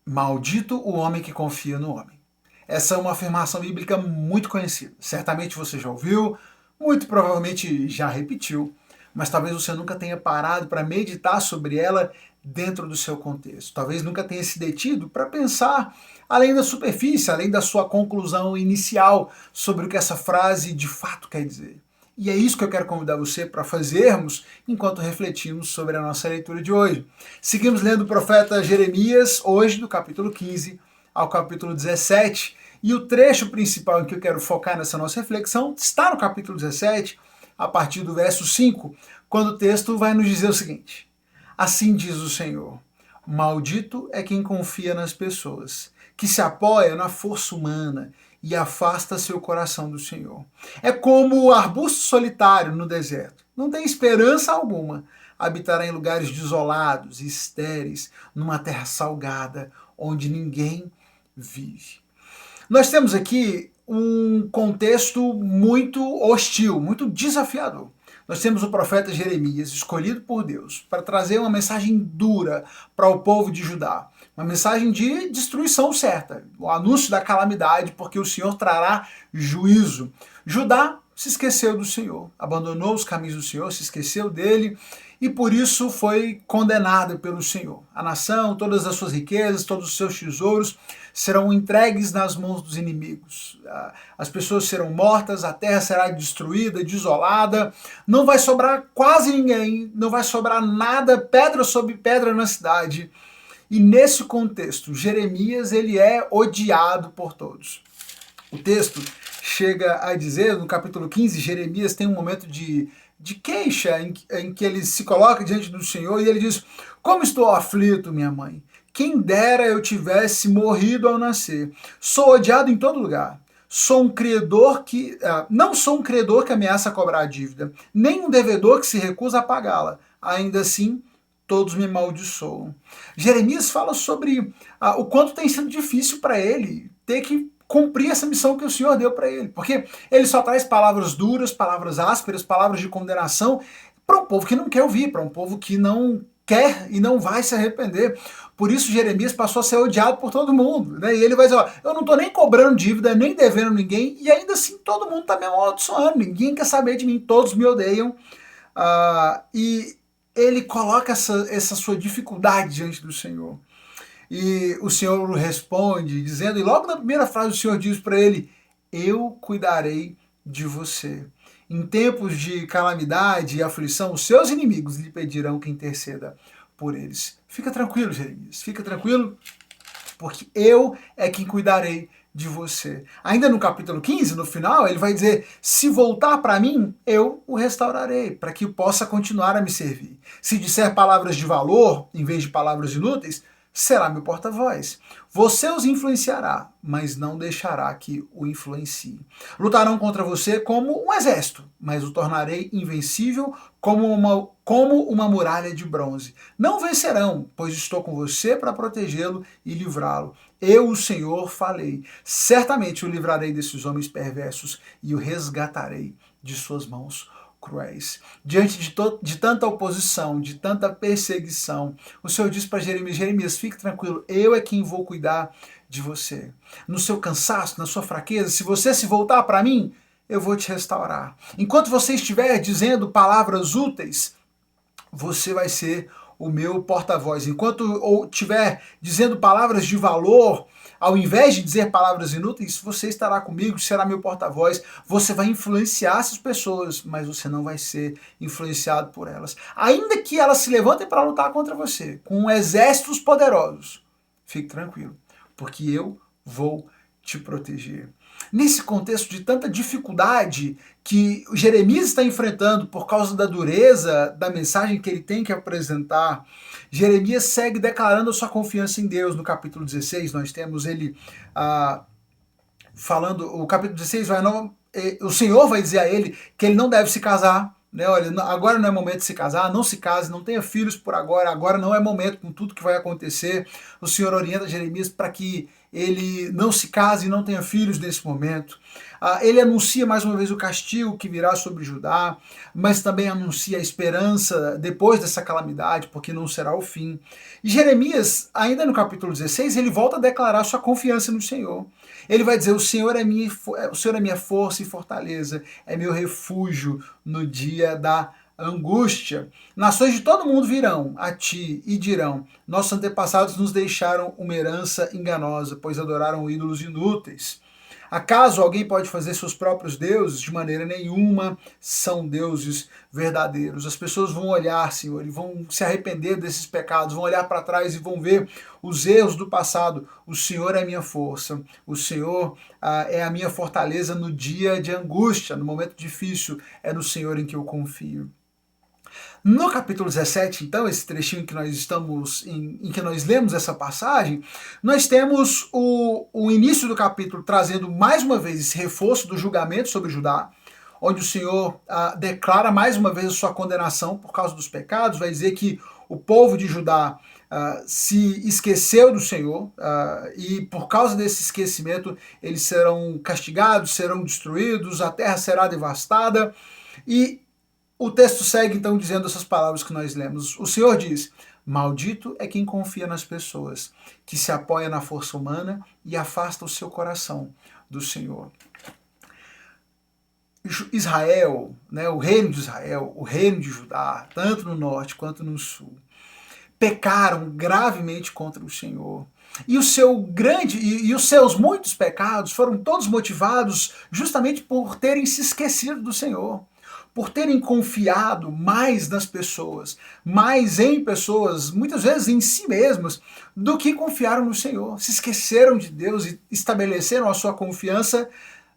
Maldito o homem que confia no homem. Essa é uma afirmação bíblica muito conhecida. Certamente você já ouviu, muito provavelmente já repetiu, mas talvez você nunca tenha parado para meditar sobre ela dentro do seu contexto. Talvez nunca tenha se detido para pensar além da superfície, além da sua conclusão inicial sobre o que essa frase de fato quer dizer. E é isso que eu quero convidar você para fazermos enquanto refletimos sobre a nossa leitura de hoje. Seguimos lendo o profeta Jeremias, hoje do capítulo 15 ao capítulo 17, e o trecho principal em que eu quero focar nessa nossa reflexão está no capítulo 17, a partir do verso 5, quando o texto vai nos dizer o seguinte: Assim diz o Senhor, maldito é quem confia nas pessoas, que se apoia na força humana e afasta seu coração do Senhor. É como o arbusto solitário no deserto. Não tem esperança alguma. Habitará em lugares desolados e estéreis, numa terra salgada, onde ninguém vive. Nós temos aqui um contexto muito hostil, muito desafiador. Nós temos o profeta Jeremias, escolhido por Deus, para trazer uma mensagem dura para o povo de Judá. Uma mensagem de destruição certa, o anúncio da calamidade, porque o Senhor trará juízo. Judá se esqueceu do Senhor, abandonou os caminhos do Senhor, se esqueceu dele, e por isso foi condenada pelo Senhor. A nação, todas as suas riquezas, todos os seus tesouros serão entregues nas mãos dos inimigos. As pessoas serão mortas, a terra será destruída, desolada, não vai sobrar quase ninguém, não vai sobrar nada, pedra sobre pedra na cidade. E nesse contexto, Jeremias ele é odiado por todos. O texto chega a dizer, no capítulo 15, Jeremias tem um momento de queixa em que ele se coloca diante do Senhor e ele diz: como estou aflito, minha mãe, quem dera eu tivesse morrido ao nascer, sou odiado em todo lugar, sou um credor que não sou um credor que ameaça cobrar a dívida, nem um devedor que se recusa a pagá-la, ainda assim todos me amaldiçoam. Jeremias fala sobre o quanto tem sido difícil para ele ter que cumprir essa missão que o Senhor deu para ele, porque ele só traz palavras duras, palavras ásperas, palavras de condenação para um povo que não quer ouvir, para um povo que não quer e não vai se arrepender. Por isso Jeremias passou a ser odiado por todo mundo, né? E ele vai dizer: ó, eu não estou nem cobrando dívida, nem devendo ninguém, e ainda assim todo mundo está me amaldiçoando, ninguém quer saber de mim, todos me odeiam. E ele coloca essa sua dificuldade diante do Senhor. E o Senhor responde dizendo, e logo na primeira frase o Senhor diz para ele: eu cuidarei de você. Em tempos de calamidade e aflição, os seus inimigos lhe pedirão que interceda por eles. Fica tranquilo, Jeremias, fica tranquilo, porque eu é quem cuidarei de você. Ainda no capítulo 15, no final, ele vai dizer: se voltar para mim, eu o restaurarei, para que possa continuar a me servir. Se disser palavras de valor, em vez de palavras inúteis, será meu porta-voz. Você os influenciará, mas não deixará que o influencie. Lutarão contra você como um exército, mas o tornarei invencível como uma muralha de bronze. Não vencerão, pois estou com você para protegê-lo e livrá-lo. Eu, o Senhor, falei. Certamente o livrarei desses homens perversos e o resgatarei de suas mãos cruéis. Diante de tanta oposição, de tanta perseguição, o Senhor diz para Jeremias: Jeremias, fique tranquilo, eu é quem vou cuidar de você. No seu cansaço, na sua fraqueza, se você se voltar para mim, eu vou te restaurar. Enquanto você estiver dizendo palavras úteis, você vai ser o meu porta-voz. Enquanto eu estiver dizendo palavras de valor, ao invés de dizer palavras inúteis, você estará comigo, será meu porta-voz. Você vai influenciar essas pessoas, mas você não vai ser influenciado por elas. Ainda que elas se levantem para lutar contra você, com exércitos poderosos, fique tranquilo, porque eu vou te proteger. Nesse contexto de tanta dificuldade que Jeremias está enfrentando por causa da dureza da mensagem que ele tem que apresentar, Jeremias segue declarando a sua confiança em Deus. No capítulo 16, nós temos ele falando, o capítulo 16 o Senhor vai dizer a ele que ele não deve se casar, né? Olha, agora não é momento de se casar, não se case, não tenha filhos por agora, agora não é momento com tudo que vai acontecer. O Senhor orienta Jeremias para que ele não se case e não tenha filhos nesse momento. Ele anuncia mais uma vez o castigo que virá sobre Judá, mas também anuncia a esperança depois dessa calamidade, porque não será o fim. E Jeremias, ainda no capítulo 16, ele volta a declarar sua confiança no Senhor. Ele vai dizer: o Senhor é minha força e fortaleza, é meu refúgio no dia da angústia. Nações de todo mundo virão a ti e dirão: nossos antepassados nos deixaram uma herança enganosa, pois adoraram ídolos inúteis. Acaso alguém pode fazer seus próprios deuses? De maneira nenhuma, são deuses verdadeiros. As pessoas vão olhar, Senhor, e vão se arrepender desses pecados, vão olhar para trás e vão ver os erros do passado. O Senhor é a minha força, o Senhor é a minha fortaleza no dia de angústia, no momento difícil, é no Senhor em que eu confio. No capítulo 17, então, esse trechinho em que nós estamos, em que nós lemos essa passagem, nós temos o início do capítulo trazendo mais uma vez esse reforço do julgamento sobre Judá, onde o Senhor declara mais uma vez a sua condenação por causa dos pecados, vai dizer que o povo de Judá se esqueceu do Senhor e por causa desse esquecimento eles serão castigados, serão destruídos, a terra será devastada. E o texto segue então dizendo essas palavras que nós lemos. O Senhor diz: maldito é quem confia nas pessoas, que se apoia na força humana e afasta o seu coração do Senhor. Israel, né, o reino de Israel, o reino de Judá, tanto no norte quanto no sul, pecaram gravemente contra o Senhor. E os seus muitos pecados foram todos motivados justamente por terem se esquecido do Senhor, por terem confiado mais nas pessoas, mais em pessoas, muitas vezes em si mesmas, do que confiaram no Senhor. Se esqueceram de Deus e estabeleceram a sua confiança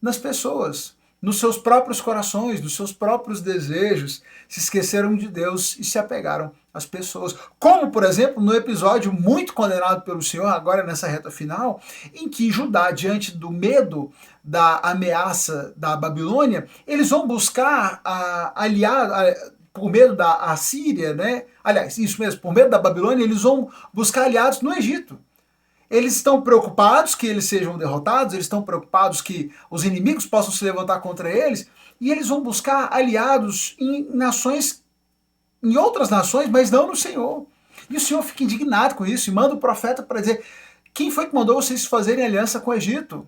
nas pessoas, nos seus próprios corações, nos seus próprios desejos, se esqueceram de Deus e se apegaram às pessoas. Como, por exemplo, no episódio muito condenado pelo Senhor, agora nessa reta final, em que Judá, diante do medo da ameaça da Babilônia, eles vão buscar por medo da Assíria, né? Aliás, isso mesmo, por medo da Babilônia, eles vão buscar aliados no Egito. Eles estão preocupados que eles sejam derrotados, eles estão preocupados que os inimigos possam se levantar contra eles, e eles vão buscar aliados em outras nações, mas não no Senhor. E o Senhor fica indignado com isso e manda o profeta para dizer: quem foi que mandou vocês fazerem aliança com o Egito?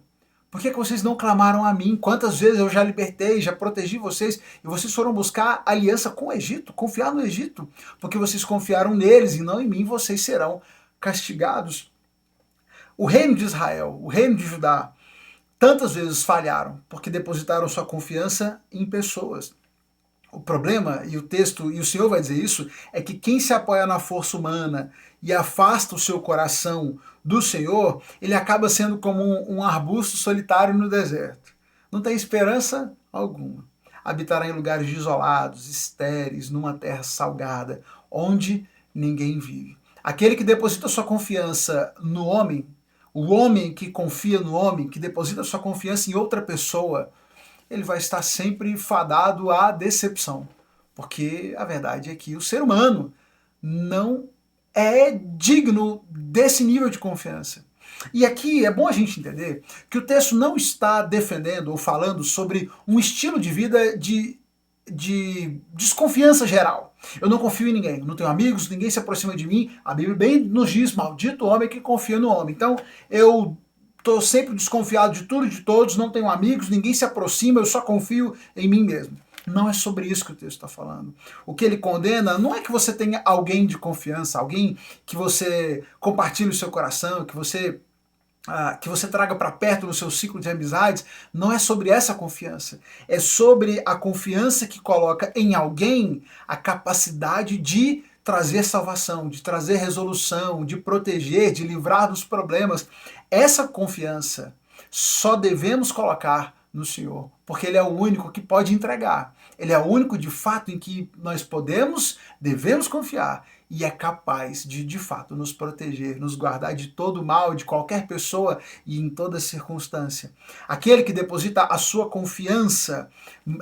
Por que vocês não clamaram a mim? Quantas vezes eu já libertei, já protegi vocês, e vocês foram buscar aliança com o Egito, confiar no Egito? Porque vocês confiaram neles e não em mim, vocês serão castigados. O reino de Israel, o reino de Judá, tantas vezes falharam, porque depositaram sua confiança em pessoas. O problema, e o texto, e o Senhor vai dizer isso, é que quem se apoia na força humana e afasta o seu coração do Senhor, ele acaba sendo como um arbusto solitário no deserto. Não tem esperança alguma. Habitará em lugares isolados, estéreis, numa terra salgada, onde ninguém vive. Aquele que deposita sua confiança no homem, o homem que confia no homem, que deposita sua confiança em outra pessoa, ele vai estar sempre fadado à decepção. Porque a verdade é que o ser humano não é digno desse nível de confiança. E aqui é bom a gente entender que o texto não está defendendo ou falando sobre um estilo de vida de desconfiança geral. Eu não confio em ninguém, não tenho amigos, ninguém se aproxima de mim. A Bíblia bem nos diz: maldito o homem que confia no homem. Então eu estou sempre desconfiado de tudo e de todos, não tenho amigos, ninguém se aproxima, eu só confio em mim mesmo. Não é sobre isso que o texto está falando. O que ele condena não é que você tenha alguém de confiança, alguém que você compartilhe o seu coração, que você traga para perto no seu ciclo de amizades. Não é sobre essa confiança. É sobre a confiança que coloca em alguém a capacidade de trazer salvação, de trazer resolução, de proteger, de livrar dos problemas. Essa confiança só devemos colocar no Senhor, porque Ele é o único que pode entregar. Ele é o único, de fato, em que nós devemos confiar e é capaz de fato, nos proteger, nos guardar de todo mal, de qualquer pessoa e em toda circunstância. Aquele que deposita a sua confiança,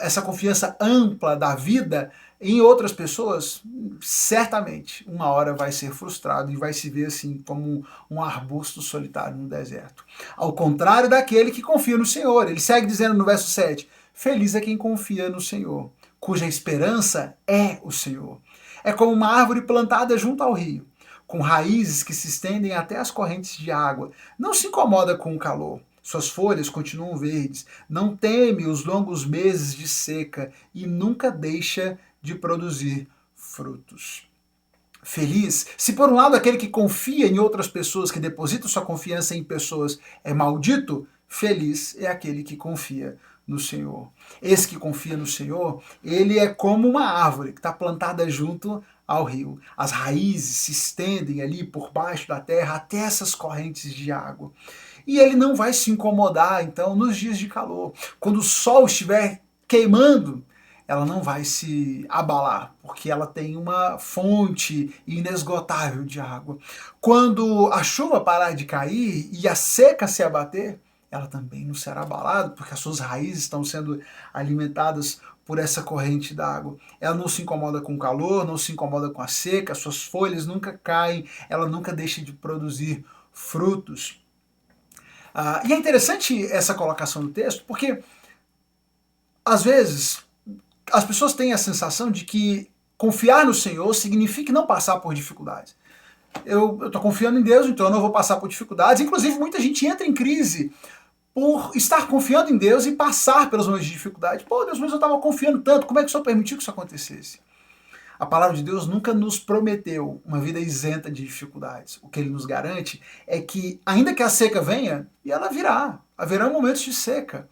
essa confiança ampla da vida Em outras pessoas, certamente, uma hora vai ser frustrado e vai se ver assim como um arbusto solitário no deserto. Ao contrário daquele que confia no Senhor. Ele segue dizendo no verso 7, feliz é quem confia no Senhor, cuja esperança é o Senhor. É como uma árvore plantada junto ao rio, com raízes que se estendem até as correntes de água. Não se incomoda com o calor. Suas folhas continuam verdes, não teme os longos meses de seca e nunca deixa de produzir frutos. Feliz, se por um lado aquele que confia em outras pessoas, que deposita sua confiança em pessoas é maldito, feliz é aquele que confia no Senhor. Esse que confia no Senhor, ele é como uma árvore que está plantada junto ao rio. As raízes se estendem ali por baixo da terra até essas correntes de água. E ele não vai se incomodar, então, nos dias de calor. Quando o sol estiver queimando, ela não vai se abalar, porque ela tem uma fonte inesgotável de água. Quando a chuva parar de cair e a seca se abater, ela também não será abalada, porque as suas raízes estão sendo alimentadas por essa corrente d'água. Ela não se incomoda com o calor, não se incomoda com a seca, suas folhas nunca caem, ela nunca deixa de produzir frutos. E é interessante essa colocação do texto, porque às vezes as pessoas têm a sensação de que confiar no Senhor significa não passar por dificuldades. Eu estou confiando em Deus, então eu não vou passar por dificuldades. Inclusive, muita gente entra em crise por estar confiando em Deus e passar pelos momentos de dificuldade. Pô, Deus, mas eu estava confiando tanto, como é que o Senhor permitiu que isso acontecesse? A palavra de Deus nunca nos prometeu uma vida isenta de dificuldades. O que ele nos garante é que, ainda que a seca venha, e ela virá, haverá momentos de seca,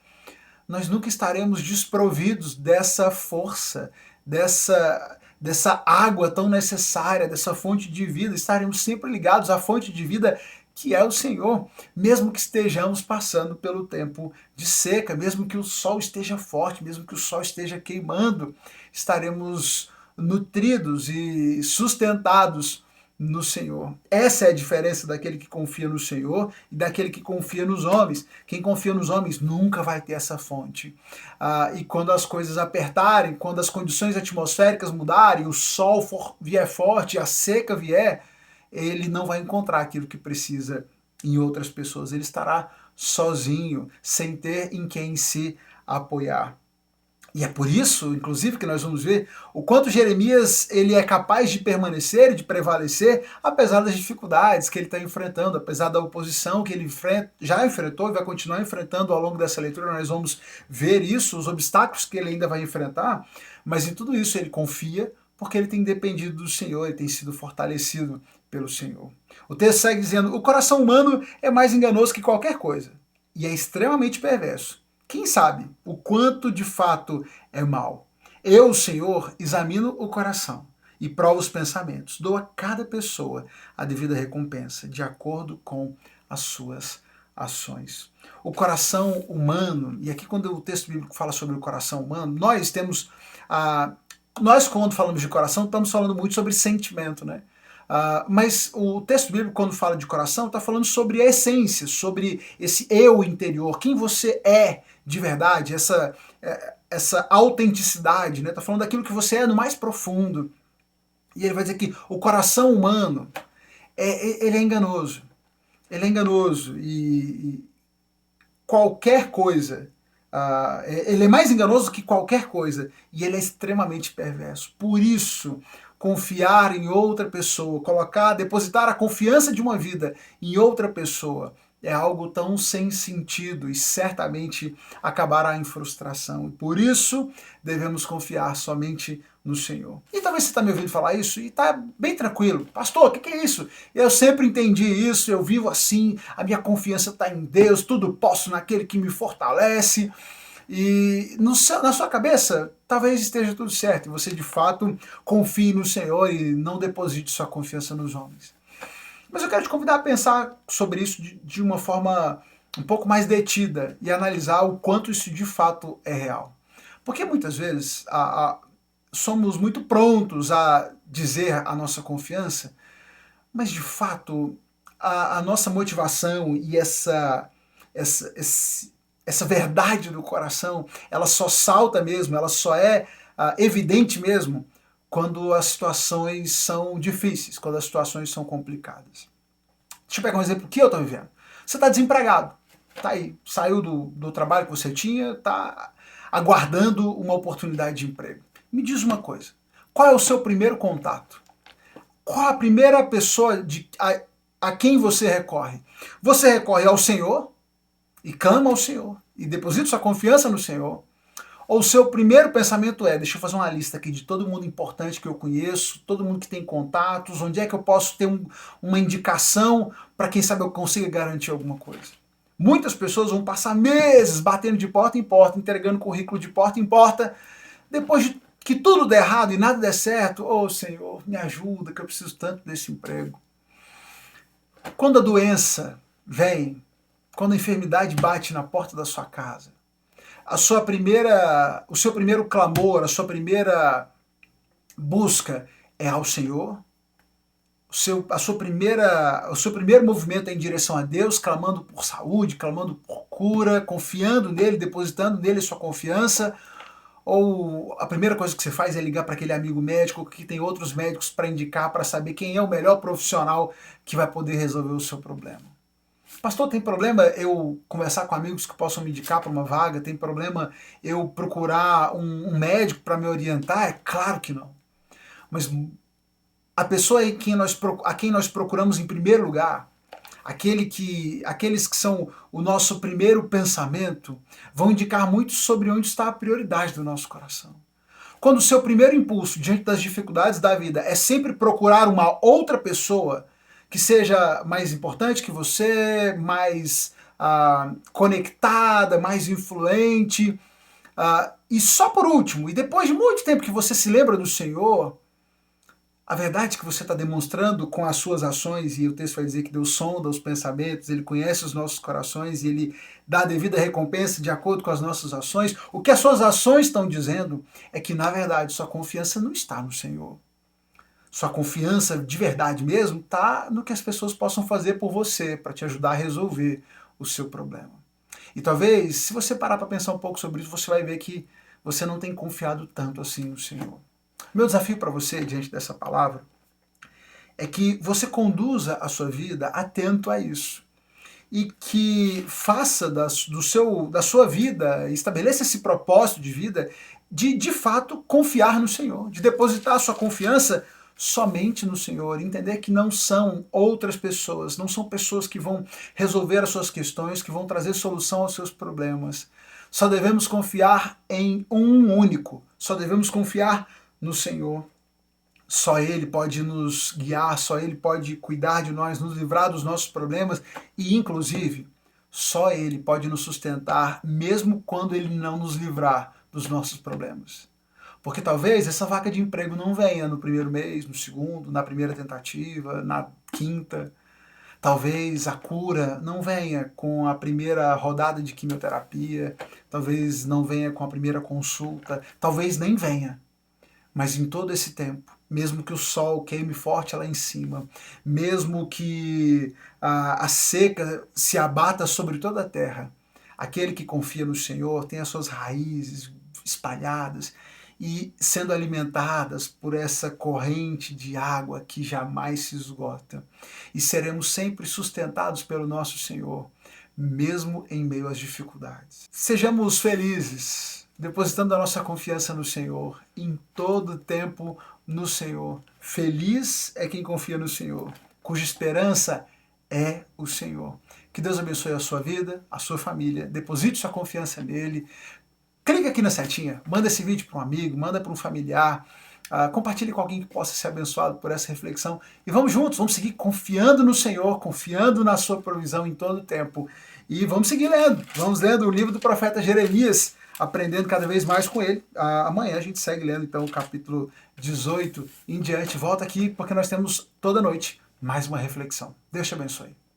nós nunca estaremos desprovidos dessa força, dessa água tão necessária, dessa fonte de vida. Estaremos sempre ligados à fonte de vida que é o Senhor, mesmo que estejamos passando pelo tempo de seca, mesmo que o sol esteja forte, mesmo que o sol esteja queimando, estaremos nutridos e sustentados no Senhor. Essa é a diferença daquele que confia no Senhor e daquele que confia nos homens. Quem confia nos homens nunca vai ter essa fonte. E quando as coisas apertarem, quando as condições atmosféricas mudarem, o sol vier forte, a seca vier, ele não vai encontrar aquilo que precisa em outras pessoas. Ele estará sozinho, sem ter em quem se apoiar. E é por isso, inclusive, que nós vamos ver o quanto Jeremias ele é capaz de permanecer e de prevalecer, apesar das dificuldades que ele está enfrentando, apesar da oposição que ele já enfrentou e vai continuar enfrentando ao longo dessa leitura. Nós vamos ver isso, os obstáculos que ele ainda vai enfrentar, mas em tudo isso ele confia, porque ele tem dependido do Senhor, ele tem sido fortalecido pelo Senhor. O texto segue dizendo, o coração humano é mais enganoso que qualquer coisa, e é extremamente perverso. Quem sabe o quanto de fato é mal? Eu, Senhor, examino o coração e provo os pensamentos. Dou a cada pessoa a devida recompensa, de acordo com as suas ações. O coração humano, e aqui quando o texto bíblico fala sobre o coração humano, nós temos... nós quando falamos de coração, estamos falando muito sobre sentimento, né? Mas o texto bíblico, quando fala de coração, está falando sobre a essência, sobre esse eu interior, quem você é de verdade, essa autenticidade, né? Está falando daquilo que você é no mais profundo. E ele vai dizer que o coração humano, ele é enganoso. Ele é enganoso e qualquer coisa, ele é mais enganoso que qualquer coisa e ele é extremamente perverso. Por isso, confiar em outra pessoa, depositar a confiança de uma vida em outra pessoa é algo tão sem sentido e certamente acabará em frustração. E por isso devemos confiar somente no Senhor. E talvez você está me ouvindo falar isso e está bem tranquilo. Pastor, o que é isso? Eu sempre entendi isso, eu vivo assim, a minha confiança está em Deus, tudo posso naquele que me fortalece. E na sua cabeça, talvez esteja tudo certo, e você de fato confie no Senhor e não deposite sua confiança nos homens. Mas eu quero te convidar a pensar sobre isso de uma forma um pouco mais detida e analisar o quanto isso de fato é real. Porque muitas vezes somos muito prontos a dizer a nossa confiança, mas de fato a nossa motivação e essa verdade do coração, ela só salta mesmo, ela só é evidente mesmo quando as situações são difíceis, quando as situações são complicadas. Deixa eu pegar um exemplo que eu estou vivendo. Você está desempregado, tá aí, saiu do trabalho que você tinha, está aguardando uma oportunidade de emprego. Me diz uma coisa, qual é o seu primeiro contato? Qual a primeira pessoa a quem você recorre? Você recorre ao Senhor e clama ao Senhor e deposita sua confiança no Senhor? Ou o seu primeiro pensamento é, deixa eu fazer uma lista aqui de todo mundo importante que eu conheço, todo mundo que tem contatos, onde é que eu posso ter uma indicação para quem sabe eu consiga garantir alguma coisa? Muitas pessoas vão passar meses batendo de porta em porta, entregando currículo de porta em porta, depois de que tudo der errado e nada der certo, ô Senhor, me ajuda que eu preciso tanto desse emprego. Quando a doença vem, quando a enfermidade bate na porta da sua casa, o seu primeiro clamor, a sua primeira busca é ao Senhor, o seu primeiro movimento é em direção a Deus, clamando por saúde, clamando por cura, confiando nele, depositando nele sua confiança, ou a primeira coisa que você faz é ligar para aquele amigo médico que tem outros médicos para indicar, para saber quem é o melhor profissional que vai poder resolver o seu problema. Pastor, tem problema eu conversar com amigos que possam me indicar para uma vaga? Tem problema eu procurar um médico para me orientar? É claro que não. Mas a pessoa a quem nós procuramos em primeiro lugar, aqueles que são o nosso primeiro pensamento, vão indicar muito sobre onde está a prioridade do nosso coração. Quando o seu primeiro impulso diante das dificuldades da vida é sempre procurar uma outra pessoa que seja mais importante que você, mais conectada, mais influente, e só por último, e depois de muito tempo que você se lembra do Senhor, a verdade que você está demonstrando com as suas ações, e o texto vai dizer que Deus sonda os pensamentos, Ele conhece os nossos corações e Ele dá a devida recompensa de acordo com as nossas ações. O que as suas ações estão dizendo é que, na verdade, sua confiança não está no Senhor. Sua confiança de verdade mesmo está no que as pessoas possam fazer por você, para te ajudar a resolver o seu problema. E talvez, se você parar para pensar um pouco sobre isso, você vai ver que você não tem confiado tanto assim no Senhor. Meu desafio para você, diante dessa palavra, é que você conduza a sua vida atento a isso. E que faça da sua vida, estabeleça esse propósito de vida, de fato confiar no Senhor, de depositar a sua confiança somente no Senhor, entender que não são outras pessoas, não são pessoas que vão resolver as suas questões, que vão trazer solução aos seus problemas. Só devemos confiar em um único, só devemos confiar no Senhor. Só Ele pode nos guiar, só Ele pode cuidar de nós, nos livrar dos nossos problemas e, inclusive, só Ele pode nos sustentar, mesmo quando Ele não nos livrar dos nossos problemas. Porque talvez essa vaga de emprego não venha no primeiro mês, no segundo, na primeira tentativa, na quinta. Talvez a cura não venha com a primeira rodada de quimioterapia, talvez não venha com a primeira consulta, talvez nem venha. Mas em todo esse tempo, mesmo que o sol queime forte lá em cima, mesmo que a seca se abata sobre toda a terra, aquele que confia no Senhor tem as suas raízes espalhadas e sendo alimentadas por essa corrente de água que jamais se esgota. E seremos sempre sustentados pelo nosso Senhor, mesmo em meio às dificuldades. Sejamos felizes, depositando a nossa confiança no Senhor, em todo tempo no Senhor. Feliz é quem confia no Senhor, cuja esperança é o Senhor. Que Deus abençoe a sua vida, a sua família, deposite sua confiança nele. Clique aqui na setinha, manda esse vídeo para um amigo, manda para um familiar, compartilhe com alguém que possa ser abençoado por essa reflexão. E vamos juntos, vamos seguir confiando no Senhor, confiando na sua provisão em todo o tempo. E vamos seguir lendo, vamos lendo o livro do profeta Jeremias, aprendendo cada vez mais com ele. Amanhã a gente segue lendo então o capítulo 18 em diante. Volta aqui porque nós temos toda noite mais uma reflexão. Deus te abençoe.